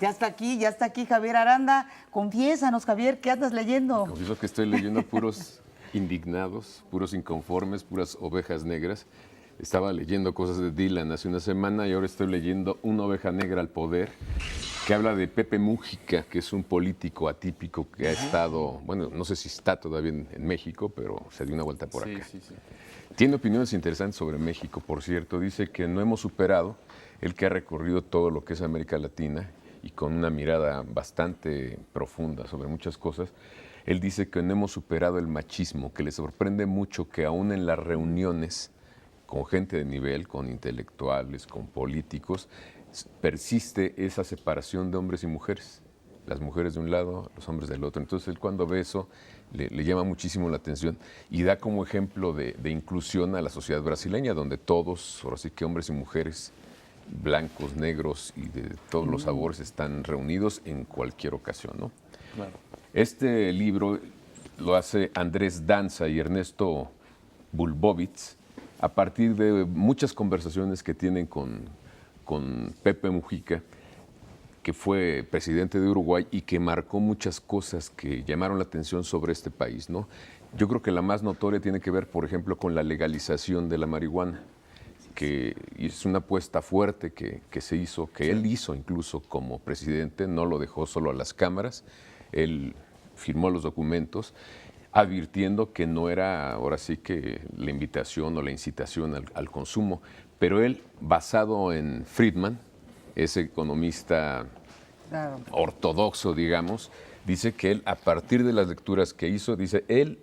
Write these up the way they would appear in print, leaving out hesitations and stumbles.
Ya está aquí Javier Aranda. Confiésanos, Javier, ¿qué andas leyendo? Confieso que estoy leyendo puros indignados, puros inconformes, puras ovejas negras. Estaba leyendo cosas de Dylan hace una semana y ahora estoy leyendo Una oveja negra al poder, que habla de Pepe Mújica, que es un político atípico que ha estado, bueno, no sé si está todavía en México, pero se dio una vuelta por acá. Sí. Tiene opiniones interesantes sobre México, por cierto. Dice que no hemos superado el que ha recorrido todo lo que es América Latina y con una mirada bastante profunda sobre muchas cosas. Él dice que no hemos superado el machismo, que le sorprende mucho que aún en las reuniones con gente de nivel, con intelectuales, con políticos, persiste esa separación de hombres y mujeres. Las mujeres de un lado, los hombres del otro. Entonces él cuando ve eso le llama muchísimo la atención y da como ejemplo de inclusión a la sociedad brasileña, donde todos, ahora sí que hombres y mujeres, blancos, negros y de todos los sabores están reunidos en cualquier ocasión, ¿no? Claro. Este libro lo hace Andrés Danza y Ernesto Bulbovitz a partir de muchas conversaciones que tienen con Pepe Mujica, que fue presidente de Uruguay y que marcó muchas cosas que llamaron la atención sobre este país, ¿no? Yo creo que la más notoria tiene que ver, por ejemplo, con la legalización de la marihuana, que es una apuesta fuerte que se hizo, que él hizo incluso como presidente, no lo dejó solo a las cámaras, él firmó los documentos, advirtiendo que no era ahora sí que la invitación o la incitación al consumo, pero él, basado en Friedman, ese economista ortodoxo, digamos, dice que él, a partir de las lecturas que hizo, dice, él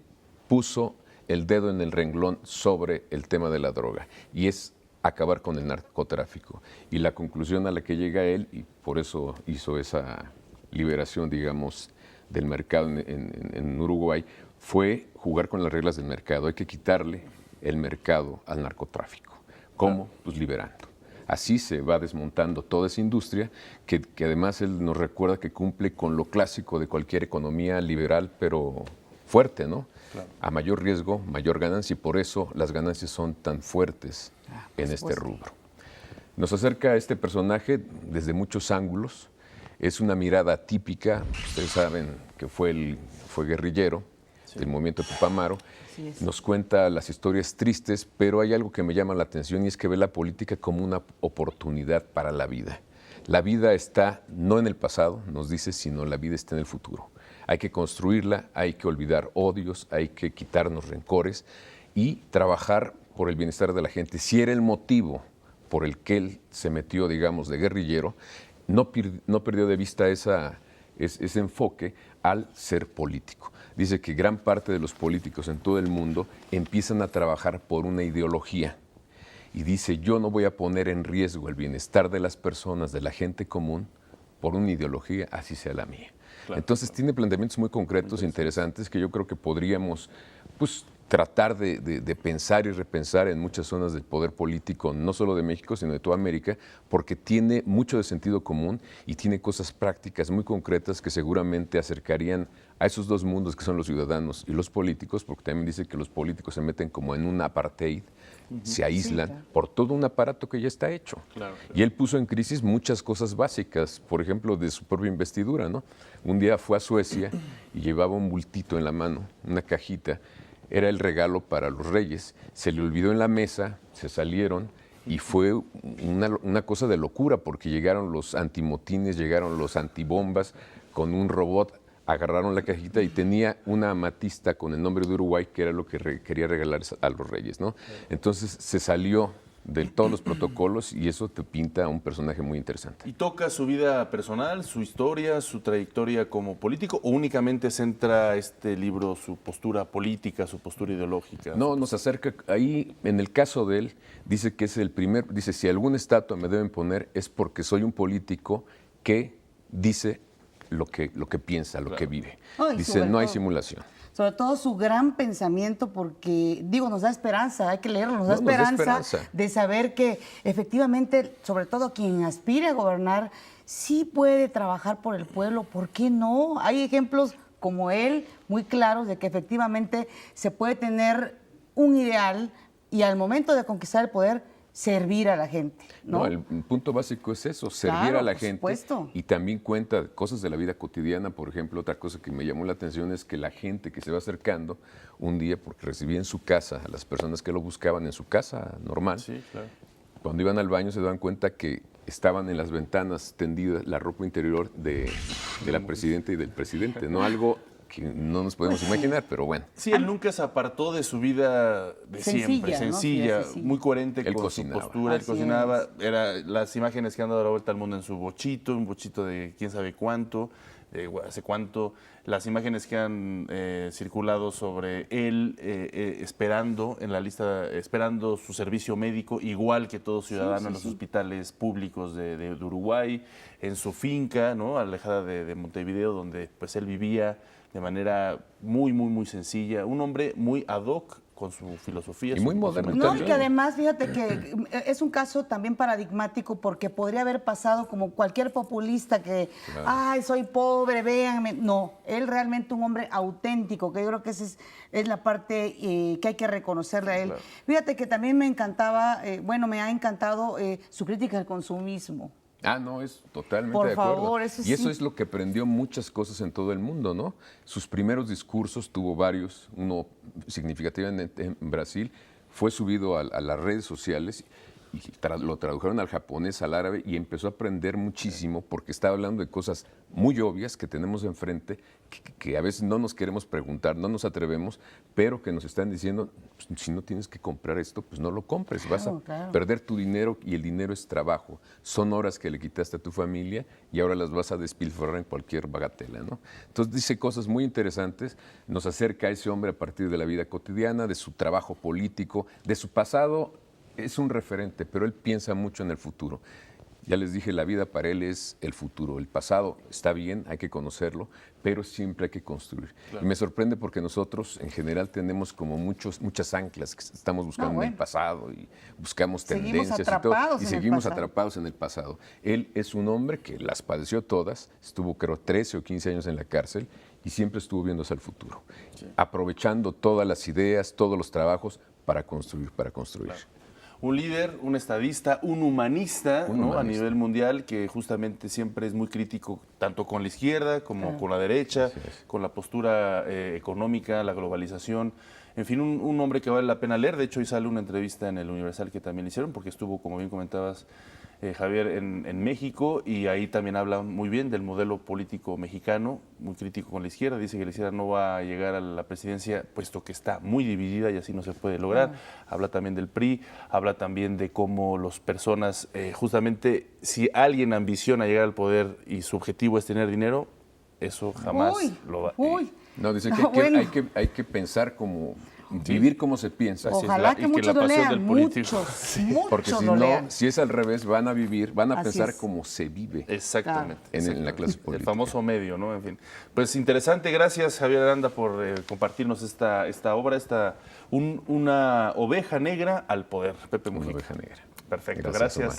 puso el dedo en el renglón sobre el tema de la droga, y es acabar con el narcotráfico. Y la conclusión a la que llega él, y por eso hizo esa liberación, digamos, del mercado en Uruguay, fue jugar con las reglas del mercado. Hay que quitarle el mercado al narcotráfico. ¿Cómo? Pues liberando. Así se va desmontando toda esa industria que además él nos recuerda que cumple con lo clásico de cualquier economía liberal, pero fuerte, ¿no? Claro. A mayor riesgo, mayor ganancia, y por eso las ganancias son tan fuertes en este rubro. Nos acerca a este personaje desde muchos ángulos. Es una mirada típica. Ustedes saben que fue guerrillero del movimiento Tupamaro. Nos cuenta las historias tristes, pero hay algo que me llama la atención y es que ve la política como una oportunidad para la vida. La vida está no en el pasado, nos dice, sino la vida está en el futuro. Hay que construirla, hay que olvidar odios, hay que quitarnos rencores y trabajar por el bienestar de la gente. Si era el motivo por el que él se metió, digamos, de guerrillero, no perdió de vista ese enfoque al ser político. Dice que gran parte de los políticos en todo el mundo empiezan a trabajar por una ideología. Y dice, yo no voy a poner en riesgo el bienestar de las personas, de la gente común, por una ideología, así sea la mía. Claro, entonces tiene planteamientos muy concretos, interesantes, que yo creo que podríamos tratar de pensar y repensar en muchas zonas del poder político, no solo de México, sino de toda América, porque tiene mucho de sentido común y tiene cosas prácticas muy concretas que seguramente acercarían a esos dos mundos que son los ciudadanos y los políticos, porque también dice que los políticos se meten como en un apartheid, se aíslan por todo un aparato que ya está hecho. Claro. Y él puso en crisis muchas cosas básicas, por ejemplo, de su propia investidura, ¿no? Un día fue a Suecia y llevaba un bultito en la mano, una cajita. Era el regalo para los reyes. Se le olvidó en la mesa, se salieron y fue una cosa de locura porque llegaron los antimotines, llegaron los antibombas con un robot, agarraron la cajita y tenía una amatista con el nombre de Uruguay, que era lo que quería regalar a los reyes, ¿no? Entonces se salió de todos los protocolos y eso te pinta a un personaje muy interesante. ¿Y toca su vida personal, su historia, su trayectoria como político o únicamente centra este libro su postura política, su postura ideológica? No, nos acerca, ahí en el caso de él, dice que es el primer, dice, si alguna estatua me deben poner es porque soy un político que dice lo que piensa, lo que vive. Dice, no hay simulación. Sobre todo su gran pensamiento, porque, digo, nos da esperanza, hay que leerlo, nos da esperanza de saber que efectivamente, sobre todo quien aspire a gobernar, sí puede trabajar por el pueblo, ¿por qué no? Hay ejemplos como él, muy claros, de que efectivamente se puede tener un ideal y al momento de conquistar el poder, servir a la gente, ¿no? No, el punto básico es eso, servir Claro, a la por gente. supuesto. Y también cuenta cosas de la vida cotidiana. Por ejemplo, otra cosa que me llamó la atención es que la gente que se va acercando un día, porque recibía en su casa a las personas que lo buscaban en su casa normal, Sí, claro. cuando iban al baño se daban cuenta que estaban en las ventanas tendidas la ropa interior de la presidenta y del presidente, ¿no? Algo que no nos podemos imaginar, pero bueno. Sí, él nunca se apartó de su vida de siempre, Sencilla, ¿no? sencilla, Sí, muy coherente Él con cocinaba. su postura, él Así cocinaba, las imágenes que han dado la vuelta al mundo en su bochito, un bochito de quién sabe cuánto, hace cuánto, las imágenes que han circulado sobre él esperando en la lista, esperando su servicio médico, igual que todo ciudadano en los hospitales públicos de Uruguay, en su finca, ¿no? Alejada de Montevideo, donde pues él vivía de manera muy, muy, muy sencilla. Un hombre muy ad hoc con su filosofía. Y muy moderno No, también. y que además, fíjate que es un caso también paradigmático porque podría haber pasado como cualquier populista que, ay, soy pobre, véanme. No, él realmente un hombre auténtico, que yo creo que esa es la parte que hay que reconocerle a él. Claro. Fíjate que también me encantaba, me ha encantado su crítica al consumismo. Ah, no, es totalmente Por de acuerdo. favor, eso y eso sí. es lo que prendió muchas cosas en todo el mundo, ¿no? Sus primeros discursos, tuvo varios, uno significativamente en Brasil, fue subido a las redes sociales y lo tradujeron al japonés, al árabe, y empezó a aprender muchísimo porque estaba hablando de cosas muy obvias que tenemos enfrente, que a veces no nos queremos preguntar, no nos atrevemos, pero que nos están diciendo, pues, si no tienes que comprar esto, pues no lo compres, vas a Claro. perder tu dinero y el dinero es trabajo. Son horas que le quitaste a tu familia y ahora las vas a despilfarrar en cualquier bagatela, ¿no? Entonces dice cosas muy interesantes, nos acerca a ese hombre a partir de la vida cotidiana, de su trabajo político, de su pasado. Es un referente, pero él piensa mucho en el futuro. Ya les dije, la vida para él es el futuro. El pasado está bien, hay que conocerlo, pero siempre hay que construir. Claro. Y me sorprende porque nosotros en general tenemos como muchas anclas que estamos buscando en el pasado y buscamos tendencias y todo, y seguimos atrapados en el pasado. Él es un hombre que las padeció todas, estuvo creo 13 o 15 años en la cárcel y siempre estuvo viendo hacia el futuro, aprovechando todas las ideas, todos los trabajos para construir, Claro. Un líder, un estadista, un humanista, ¿no? A nivel mundial, que justamente siempre es muy crítico tanto con la izquierda como con la derecha, con la postura económica, la globalización. En fin, un hombre que vale la pena leer. De hecho, hoy sale una entrevista en el Universal que también le hicieron, porque estuvo, como bien comentabas, Javier, en México, y ahí también habla muy bien del modelo político mexicano, muy crítico con la izquierda. Dice que la izquierda no va a llegar a la presidencia puesto que está muy dividida y así no se puede lograr. Habla también del PRI, habla también de cómo las personas, justamente, si alguien ambiciona llegar al poder y su objetivo es tener dinero, eso jamás lo va a... No, dice que hay que pensar como... Vivir como se piensa. Ojalá que muchos lo lean, muchos, porque si no, si es al revés, van a pensar como se vive. Exactamente. En la clase política. El famoso medio, ¿no? En fin. Pues interesante, gracias Javier Aranda por compartirnos esta obra, una oveja negra al poder, Pepe Mujica. Una oveja negra. Perfecto, gracias.